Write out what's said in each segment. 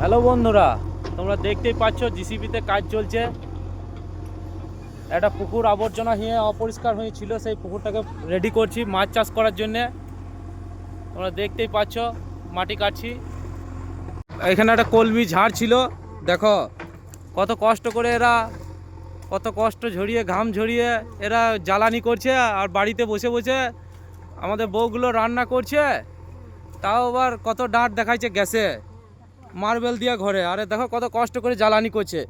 Hello বন্ধুরা, তোমরা দেখতেই পাচ্ছ জিসিপিতে কাজ চলছে। একটা পুকুর আবর্জনা হয়ে অপরিষ্কার হয়েছিল, সেই পুকুরটাকে রেডি করছি মাছ চাষ করার জন্যে। তোমরা দেখতেই পাচ্ছ মাটি কাটছি। এখানে একটা কলমি ঝাড় ছিল, দেখো কত কষ্ট করে এরা, কত কষ্ট ঝরিয়ে ঘাম ঝরিয়ে এরা জ্বালানি করছে, আর বাড়িতে বসে বসে আমাদের বউগুলো রান্না করছে। তাও আবার কত ডাঁট দেখাইছে গ্যাসে, মার্বেল দিয়ে ঘরে। আরে দেখো কত কষ্ট করে জ্বালানি করছে।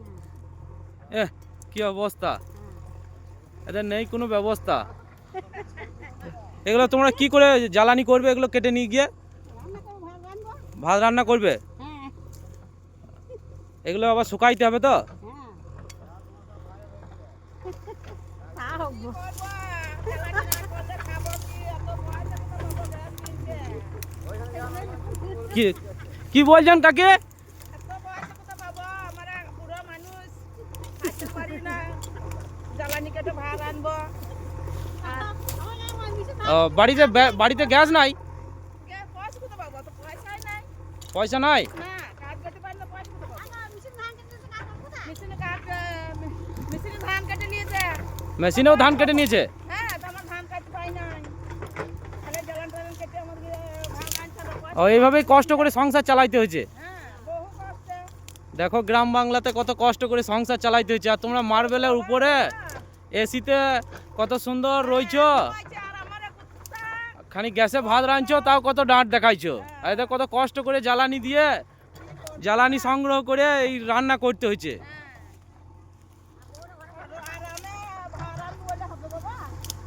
কি অবস্থা, এদের নেই কোনো ব্যবস্থা। এগুলো তোমরা কি করে জ্বালানি করবে? এগুলো কেটে নিয়ে গিয়ে ভাত রান্না করবে? এগুলো আবার শুকাইতে হবে তো? কি কি বলছেন কাকে? বাড়িতে বাড়িতে গ্যাস নাই? পয়সা নাই? মেশিনেও ধান কেটে নিয়েছে? এইভাবেই কষ্ট করে সংসার চালাইতে হয়েছে। দেখো গ্রাম বাংলাতে কত কষ্ট করে সংসার চালাইতে হয়েছে, আর তোমরা মার্বেলের উপরে এসিতে কত সুন্দর রয়েছো, খানি গ্যাসে ভাত রাঁধছো, তাও কত ডাঁট দেখাইছো। আর এদের কত কষ্ট করে জ্বালানি দিয়ে জ্বালানি সংগ্রহ করে এই রান্না করতে হয়েছে।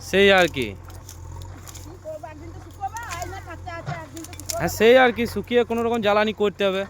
সেই আর কি, হ্যাঁ সেই আর কি, শুকিয়ে কোনো রকম জ্বালানি করতে হবে।